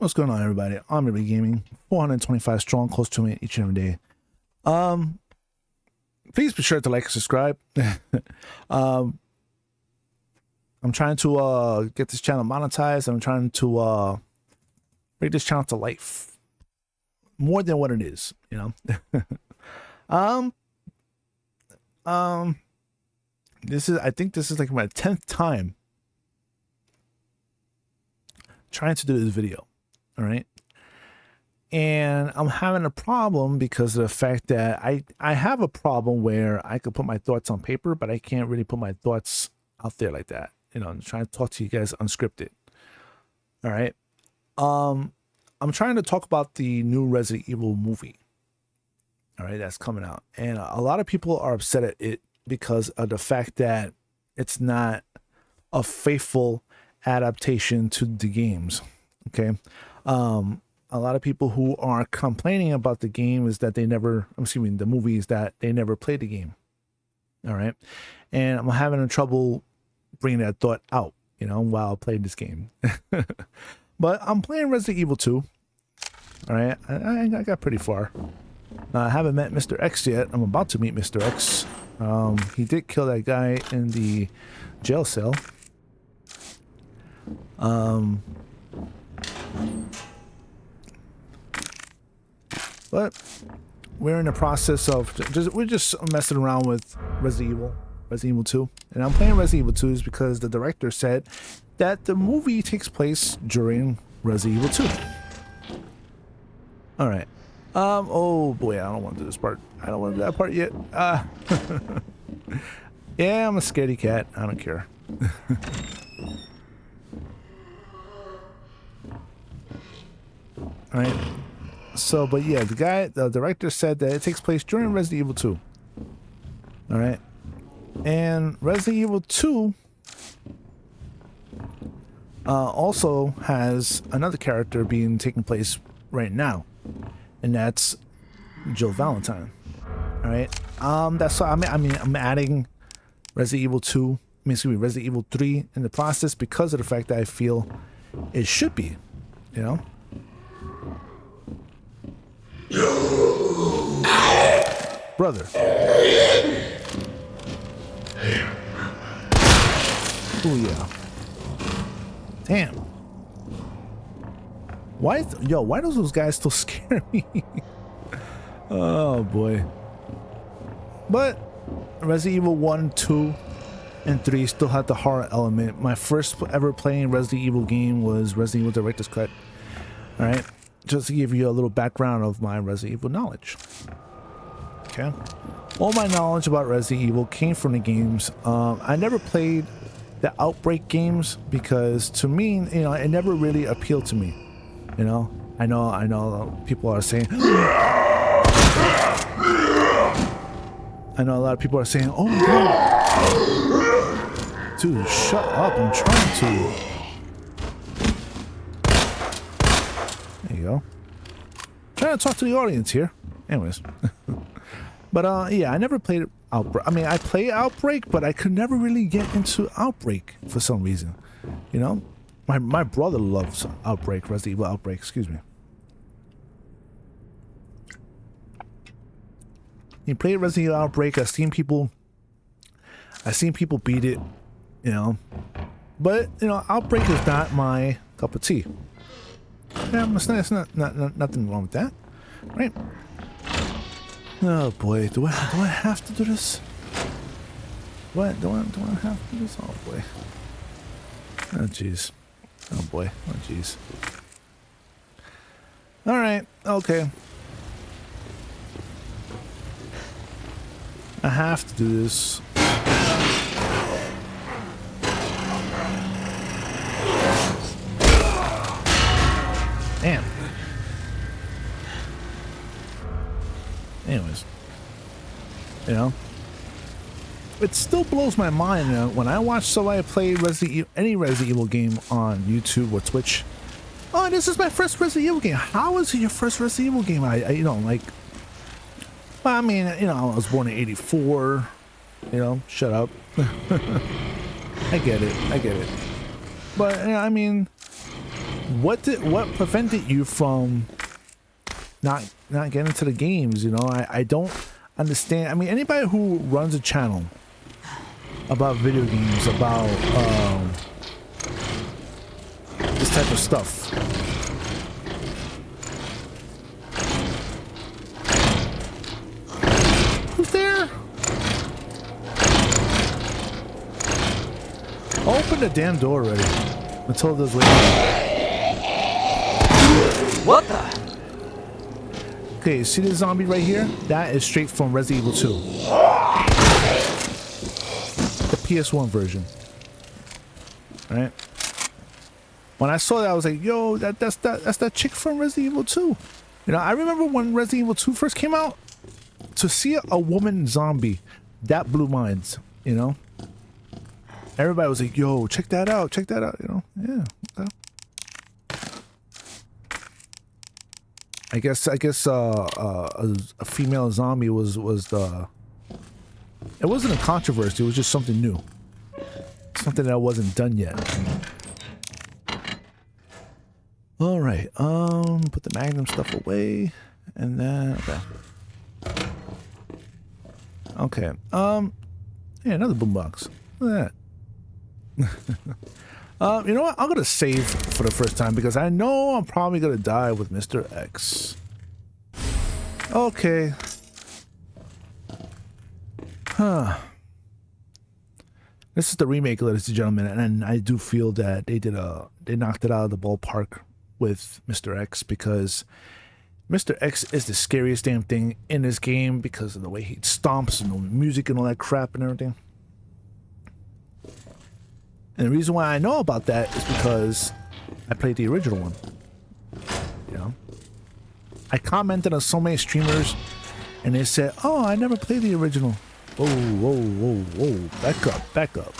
What's going on, everybody? I'm Every Gaming, 425 strong, close to me each and every day. Please be sure to like and subscribe. I'm trying to get this channel monetized. I'm trying to bring this channel to life more than what it is, you know. I think this is like my 10th time trying to do this video. All right. And I'm having a problem because of the fact that I have a problem where I could put my thoughts on paper, but I can't really put my thoughts out there like that. You know, I'm trying to talk to you guys unscripted. All right. I'm trying to talk about the new Resident Evil movie. All right. That's coming out. And a lot of people are upset at it because of the fact that it's not a faithful adaptation to the games. Okay. A lot of people who are complaining about the game is that the movie is that they never played the game. All right. And I'm having trouble bringing that thought out, you know, while playing this game. But I'm playing Resident Evil 2. All right. I got pretty far. I haven't met Mr. X yet. I'm about to meet Mr. X. He did kill that guy in the jail cell. But we're in the process of we're just messing around with Resident Evil 2. And I'm playing Resident Evil 2 is because the director said that the movie takes place during Resident Evil 2. All right. Oh boy, I don't want to do this part. I don't want to do that part yet. Yeah, I'm a scaredy cat. I don't care. All right. So, but yeah, the director said that it takes place during Resident Evil 2. All right. And Resident Evil 2 also has another character taking place right now. And that's Jill Valentine. All right. That's why I'm adding Resident Evil 3 in the process because of the fact that I feel it should be, you know. Brother. Oh yeah. Damn. Why does those guys still scare me? Oh boy. But Resident Evil 1, 2, and 3 still had the horror element. My first ever playing Resident Evil game was Resident Evil Director's Cut. Alright. Just to give you a little background of my Resident Evil knowledge. Okay. All my knowledge about Resident Evil came from the games. I never played the Outbreak games because to me, you know, it never really appealed to me. You know, I know people are saying, I know a lot of people are saying, oh my God. Dude, shut up. I'm trying to. There you go. Trying to talk to the audience here. Anyways. But yeah, I never played Outbreak. I mean, I play Outbreak, but I could never really get into Outbreak for some reason. You know? My brother loves Outbreak, Resident Evil Outbreak, excuse me. You play Resident Evil Outbreak, I've seen people beat it, you know. But, you know, Outbreak is not my cup of tea. Yeah, it's not nothing wrong with that, right? Oh boy, do I have to do this? What do I have to do this? Oh boy. Oh jeez. Oh boy. Oh jeez. All right. Okay. I have to do this. Damn. Anyways, you know, it still blows my mind, you know, when I watch somebody play any Resident Evil game on YouTube or Twitch. Oh, this is my first Resident Evil game. How is it your first Resident Evil game? You know, like, well, I mean, you know, I was born in '84. You know, shut up. I get it. But, you know, I mean, what prevented you from not getting into the games? You know, I don't understand. I mean, anybody who runs a channel about video games, about this type of stuff, who's there? Open the damn door already. Until there's waiting. What the? Okay, see the zombie right here? That is straight from Resident Evil 2. The PS1 version. Right? When I saw that, I was like, yo, that's that chick from Resident Evil 2. You know, I remember when Resident Evil 2 first came out, to see a woman zombie, that blew minds, you know? Everybody was like, yo, check that out, you know? Yeah. Okay. I guess a female zombie was the, it wasn't a controversy, it was just something new. Something that wasn't done yet. All right, put the Magnum stuff away, and then, okay. Yeah, another boombox. Look at that. You know what? I'm gonna save for the first time because I know I'm probably gonna die with Mr. X. Okay. Huh. This is the remake, ladies and gentlemen, and I do feel that they knocked it out of the ballpark with Mr. X because Mr. X is the scariest damn thing in this game because of the way he stomps and the music and all that crap and everything. And the reason why I know about that is because I played the original one. You know? I commented on so many streamers and they said, oh, I never played the original. Whoa, whoa, whoa, whoa. Back up.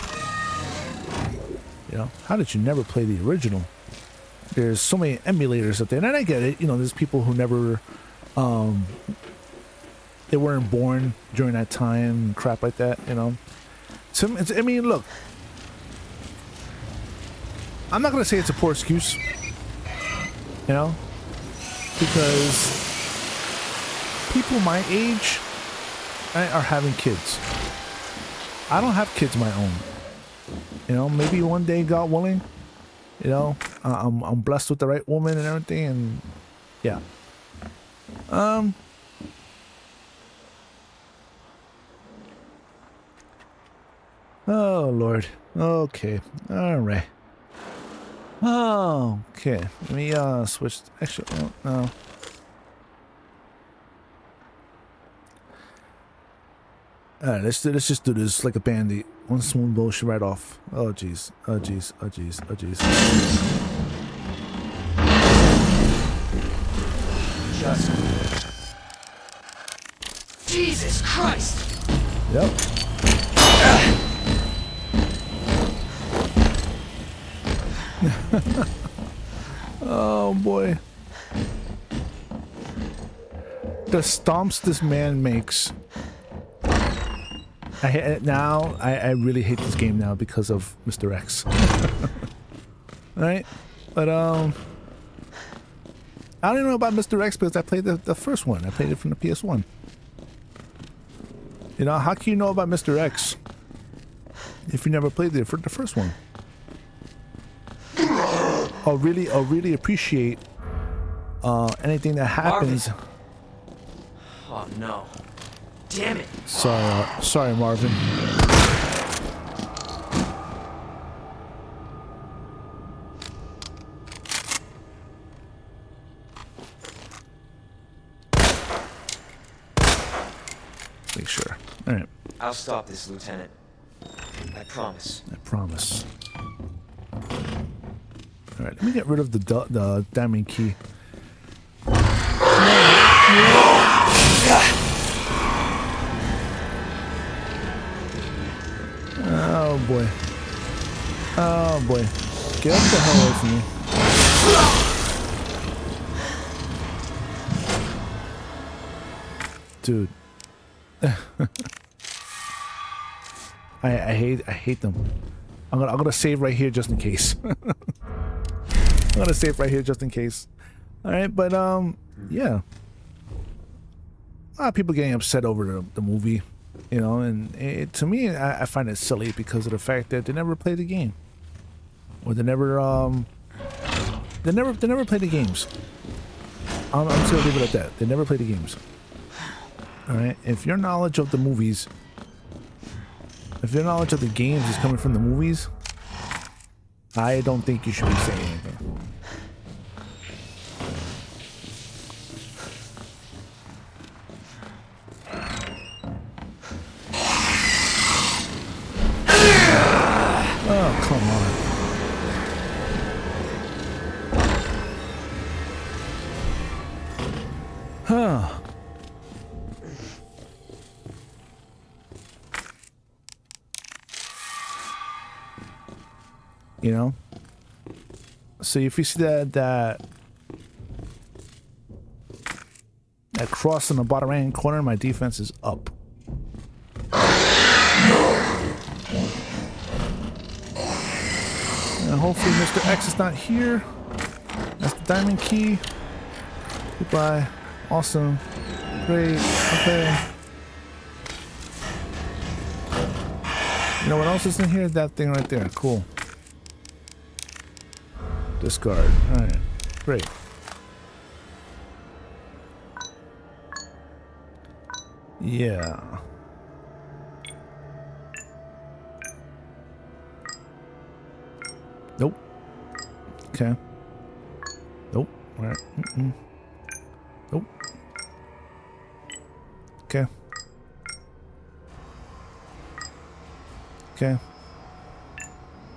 You know? How did you never play the original? There's so many emulators up there. And I get it. You know, there's people who never... they weren't born during that time and crap like that, you know? So, I mean, look. I'm not going to say it's a poor excuse, you know, because people my age are having kids. I don't have kids of my own, you know, maybe one day, God willing, you know, I'm blessed with the right woman and everything, and yeah. Oh, Lord. Okay. All right. Oh, okay. Let me switch. Actually, no. All right, let's just do this like a bandit. One smooth motion right off. Oh jeez. Oh jeez. Oh jeez. Oh jeez. Just. Jesus Christ. Yep. Oh boy. The stomps this man makes. I really hate this game now because of Mr. X. Right? But I don't know about Mr. X because I played the first one. I played it from the PS1. You know, how can you know about Mr. X if you never played the first one? I'll really appreciate anything that happens. Marvin. Oh no. Damn it. Sorry, Marvin. Make sure. All right. I'll stop this, Lieutenant. I promise. I promise. All right, let me get rid of the diamond key. Oh boy. Oh boy. Get the hell away from me. Dude. I hate them. I'm gonna save right here just in case. I'm gonna save right here just in case. All right, but yeah, a lot of people getting upset over the movie, you know, and to me, I find it silly because of the fact that they never play the game, or they never play the games. I'm just gonna leave it at that. They never play the games. All right, if your knowledge of the movies, if your knowledge of the games is coming from the movies, I don't think you should be saying anything. Oh, come on. Huh. You know? So if you see that cross in the bottom right hand corner, my defense is up. And hopefully Mr. X is not here. That's the diamond key. Goodbye. Awesome. Great. Okay. You know what else is in here? That thing right there. Cool. Discard. Alright. Great. Yeah. Nope. Okay. Nope. Alright. Nope. Okay. Okay.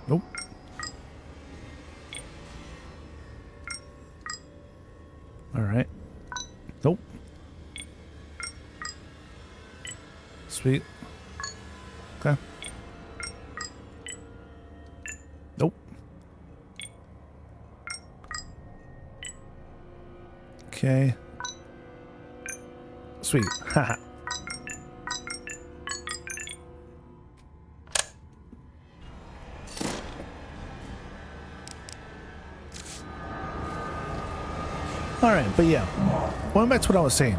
Nope. Alright. Nope. Sweet. Okay. Nope. Okay. Sweet. Haha. All right, but yeah, going back to what I was saying,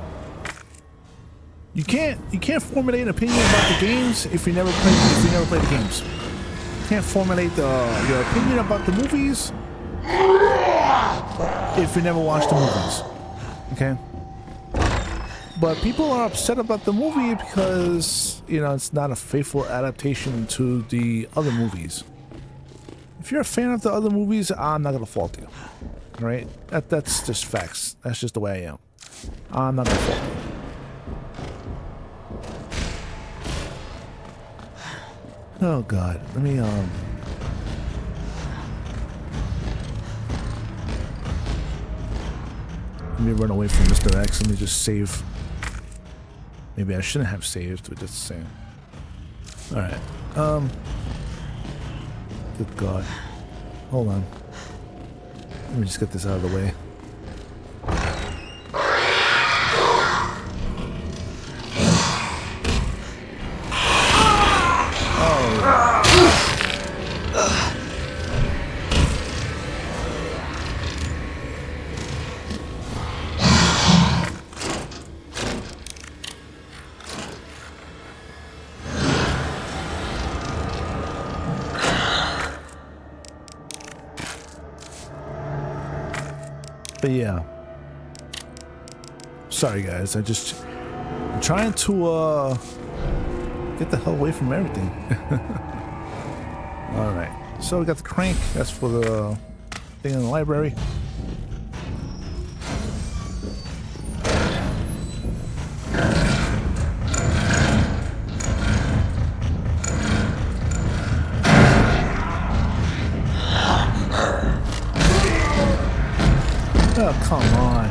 you can't formulate an opinion about the games if you never play the games. You can't formulate your opinion about the movies if you never watched the movies. Okay. But people are upset about the movie because, you know, it's not a faithful adaptation to the other movies. If you're a fan of the other movies, I'm not gonna fault you. All right, that's just facts. That's just the way I am. I'm not gonna fault you. Oh God, let me run away from Mr. X. Let me just save. Maybe I shouldn't have saved, but just saying. All right. Good God. Hold on. Let me just get this out of the way. But yeah, sorry guys, I'm trying to get the hell away from everything. All right, so we got the crank. That's for the thing in the library. Oh, come on.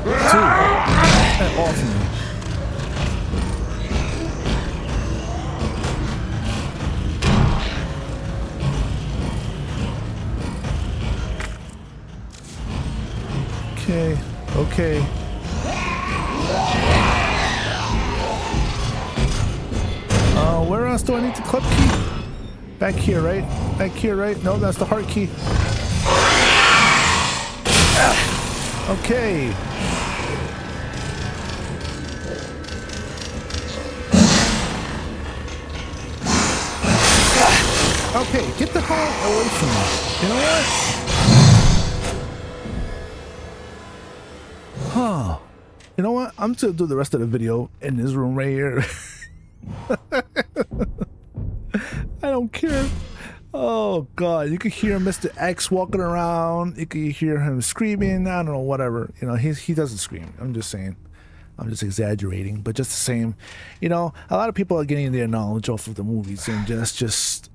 Dude, get off me. Okay, okay. Where else do I need the club key? Back here, right? Back here, right? No, that's the heart key. Okay. Okay, get the hell away from me. You know what? Huh. You know what? I'm just gonna do the rest of the video in this room right here. I don't care. Oh god, you could hear Mr. X walking around. You could hear him screaming. I don't know, whatever. You know, he doesn't scream. I'm just saying. I'm just exaggerating, but just the same. You know, a lot of people are getting their knowledge off of the movies and just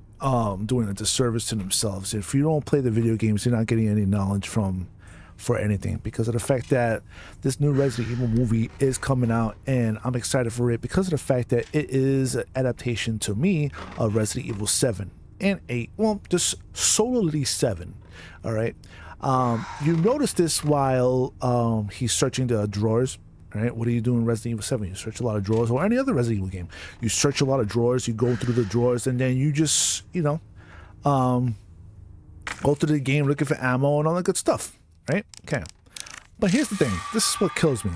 doing a disservice to themselves. If you don't play the video games, you're not getting any knowledge for anything, because of the fact that this new Resident Evil movie is coming out, and I'm excited for it because of the fact that it is an adaptation to me of Resident Evil 7 and 8. Well, just solely 7. All right. You notice this while he's searching the drawers. All right, what do you do in Resident Evil 7? You search a lot of drawers, or any other Resident Evil game. You search a lot of drawers, you go through the drawers, and then you just, you know, go through the game looking for ammo and all that good stuff, right? Okay. But here's the thing. This is what kills me,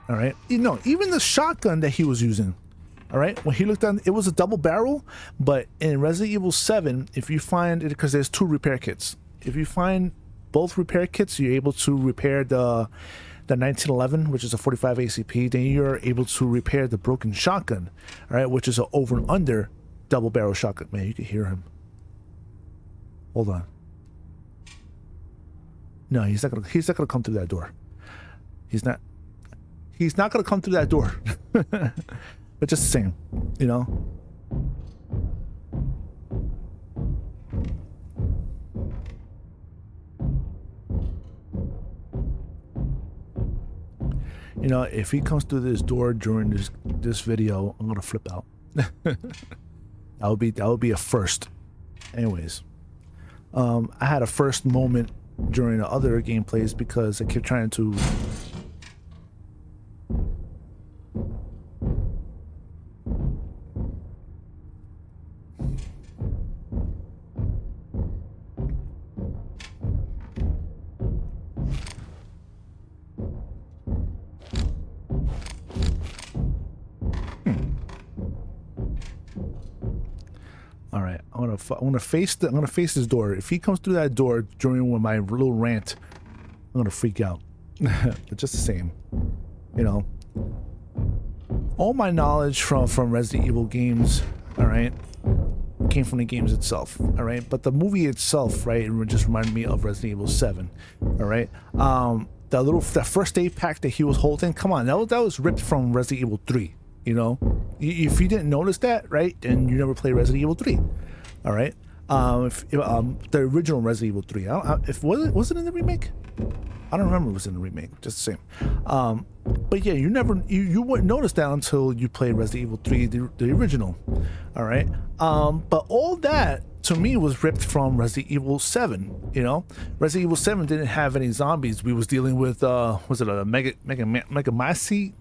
all right? You know, even the shotgun that he was using, all right? When he looked down, it was a double barrel, but in Resident Evil 7, if you find it, because there's 2 repair kits. If you find both repair kits, you're able to repair the 1911, which is a 45 ACP, then you're able to repair the broken shotgun, all right, which is an over and under double barrel shotgun. Man, you can hear him. Hold on. No, he's not gonna come through that door. He's not gonna come through that door. But just the same, you know. You know, if he comes through this door during this video, I'm gonna flip out. that would be a first. Anyways, I had a first moment during the other gameplays because I kept trying to. All right, I'm gonna face this door. If he comes through that door during my little rant, I'm gonna freak out. But just the same, you know. All my knowledge from Resident Evil games, all right, came from the games itself, all right. But the movie itself, right, it just reminded me of Resident Evil 7, all right. That first aid pack that he was holding, come on, that was ripped from Resident Evil 3. You know, if you didn't notice that, right, then you never played Resident Evil 3. All right. The original Resident Evil 3. Was it in the remake? I don't remember. It was in the remake. Just the same. But yeah, you wouldn't notice that until you played Resident Evil 3, the original. All right. But all that to me was ripped from Resident Evil 7. You know, Resident Evil 7 didn't have any zombies. We was dealing with was it a megamycete?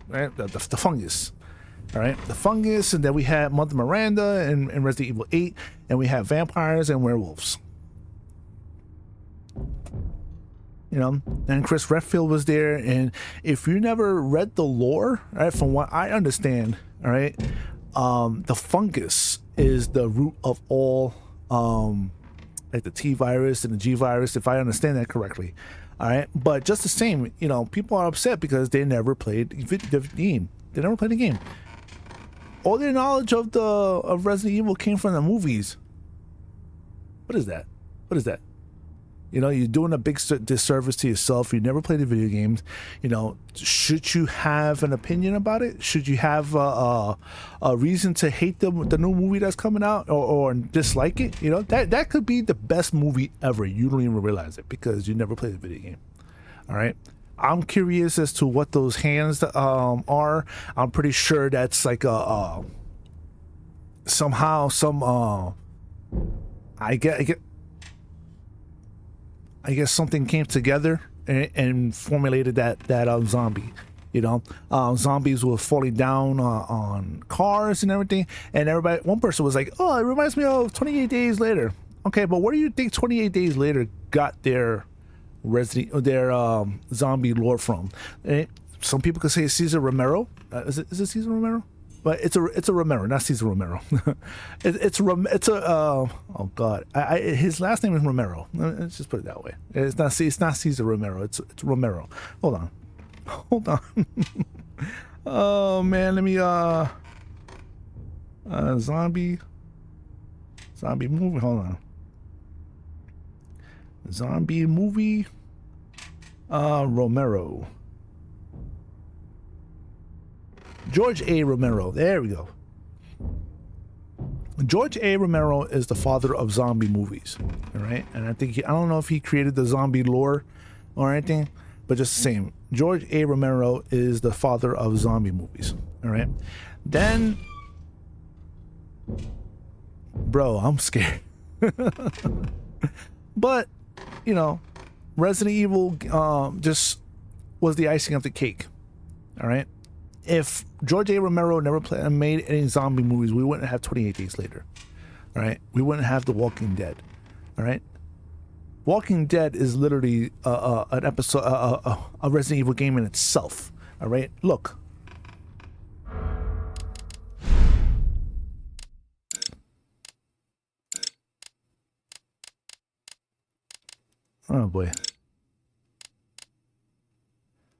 Right, the fungus, all right, the fungus, and then we had Mother Miranda and Resident Evil 8, and we had vampires and werewolves. You know, and Chris Redfield was there, and if you never read the lore, right, from what I understand, all right, the fungus is the root of all, like the T virus and the G virus, if I understand that correctly. All right, but just the same, you know, people are upset because they never played the game. They never played the game. All their knowledge of Resident Evil came from the movies. What is that? What is that? You know, you're doing a big disservice to yourself. You never played the video games. You know, should you have an opinion about it? Should you have a reason to hate the new movie that's coming out or dislike it? You know, that could be the best movie ever. You don't even realize it because you never played the video game. All right. I'm curious as to what those hands are. I'm pretty sure that's like somehow I guess something came together and formulated that zombie. You know, zombies were falling down on cars and everything, and everybody. One person was like, "Oh, it reminds me of 28 Days Later." Okay, but where do you think 28 Days Later got their zombie lore from? Some people could say Cesar Romero. Is it Cesar Romero? But it's a Romero, not Cesar Romero. It's oh god, his last name is Romero. Let's just put it that way. It's not Cesar Romero. It's Romero. Hold on. Oh man, let me zombie movie. Hold on. Zombie movie. Romero. George A. Romero. There we go. George A. Romero is the father of zombie movies. All right. And I think I don't know if he created the zombie lore or anything, but just the same. George A. Romero is the father of zombie movies. All right. Then, bro, I'm scared. But, you know, Resident Evil just was the icing of the cake. All right. If George A. Romero never made any zombie movies, we wouldn't have 28 Days Later. All right. We wouldn't have The Walking Dead. All right. Walking Dead is literally an episode, a Resident Evil game in itself. All right. Look. Oh boy.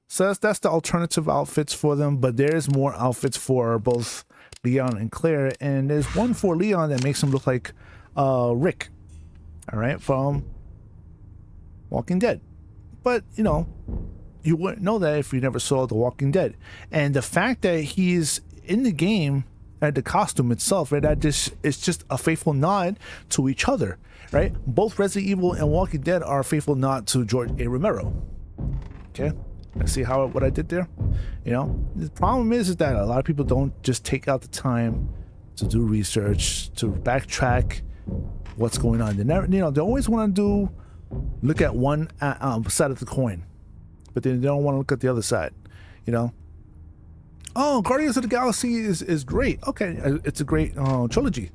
So that's the alternative outfits for them, but there's more outfits for both Leon and Claire, and there's one for Leon that makes him look like Rick, all right, from Walking Dead. But, you know, you wouldn't know that if you never saw The Walking Dead. And the fact that he's in the game, the costume itself, right, that just it's just a faithful nod to each other, right? Both Resident Evil and Walking Dead are a faithful nod to George A. Romero. Okay? See what I did there? You know, the problem is that a lot of people don't just take out the time to do research, to backtrack what's going on. They never, you know, they always want to look at one side of the coin, but then they don't want to look at the other side. You know, oh, Guardians of the Galaxy is great. Okay, it's a great trilogy,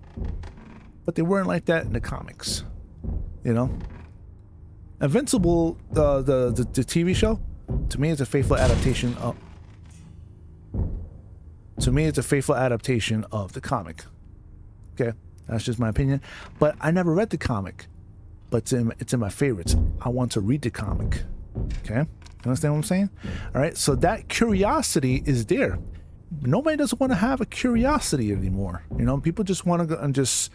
but they weren't like that in the comics. You know, Invincible, the TV show. To me, it's a faithful adaptation of. To me, it's a faithful adaptation of the comic. Okay, that's just my opinion. But I never read the comic. But it's in my favorites. I want to read the comic. Okay, you understand what I'm saying? All right. So that curiosity is there. Nobody doesn't want to have a curiosity anymore. You know, people just want to go and just.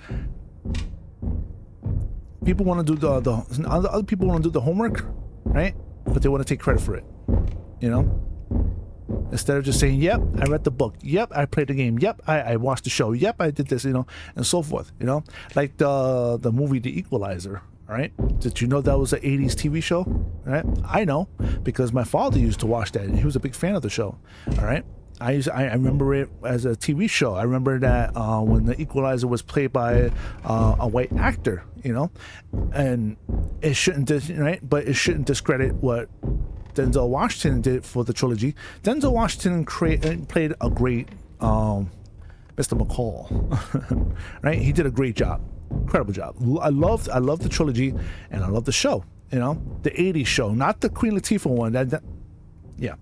People want to do the other people want to do the homework, right? But they want to take credit for it, you know, instead of just saying, yep, I read the book, yep, I played the game, yep, I watched the show, yep, I did this, you know, and so forth, you know, like the movie The Equalizer. All right, did you know that was an 80s TV show? All right, I know because my father used to watch that and he was a big fan of the show. All right, I remember it as a TV show. I remember that when The Equalizer was played by a white actor, you know, and it shouldn't, right? But it shouldn't discredit what Denzel Washington did for the trilogy. Denzel Washington played a great Mr. McCall, right? He did a great job, incredible job. I love the trilogy, and I love the show. You know, the '80s show, not the Queen Latifah one. Yeah.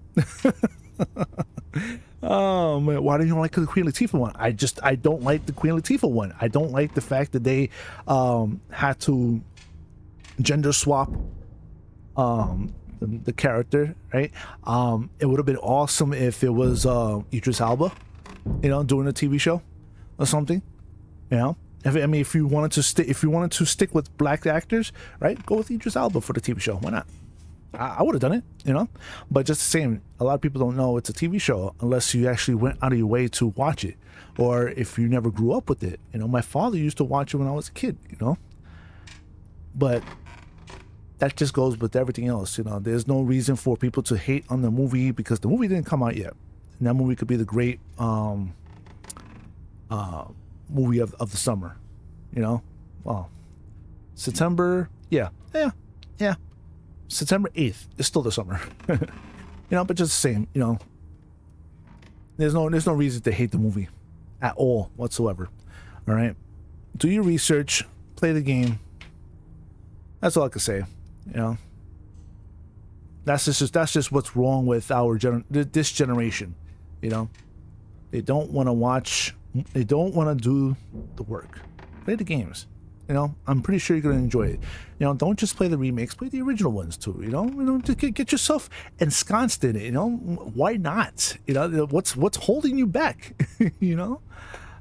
Oh man, why do you like the Queen Latifah one? I don't like the Queen Latifah one. I don't like the fact that they had to gender swap the character, right? It would have been awesome if it was Idris Elba, you know, doing a TV show or something, you know. If you wanted to stick with black actors, right, go with Idris Elba for the TV show. Why not? I would have done it, you know. But just the same, a lot of people don't know it's a TV show unless you actually went out of your way to watch it, or if you never grew up with it. You know, my father used to watch it when I was a kid, you know. But that just goes with everything else, you know. There's no reason for people to hate on the movie because the movie didn't come out yet. And that movie could be the great movie of the summer, you know. Well, September, yeah. September 8th is still the summer. You know, but just the same, you know, There's no reason to hate the movie at all whatsoever. All right, do your research, play the game. That's all I can say. You know, that's just what's wrong with this generation. You know, they don't want to watch. They don't want to do the work. Play the games. You know, I'm pretty sure you're gonna enjoy it. You know, don't just play the remakes. Play the original ones too. You know, just get yourself ensconced in it. You know, why not? You know, what's holding you back? You know.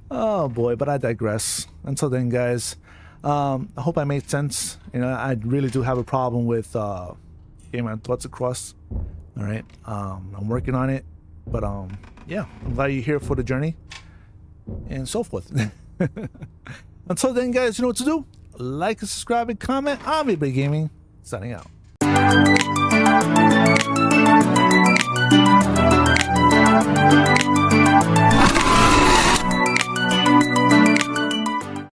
Oh boy, but I digress. Until then, guys, I hope I made sense. You know, I really do have a problem with getting my thoughts across. All right, I'm working on it, but yeah, I'm glad you're here for the journey and so forth. Until then, guys, you know what to do. Like and subscribe and comment. I'm Weekdays Gaming, signing out.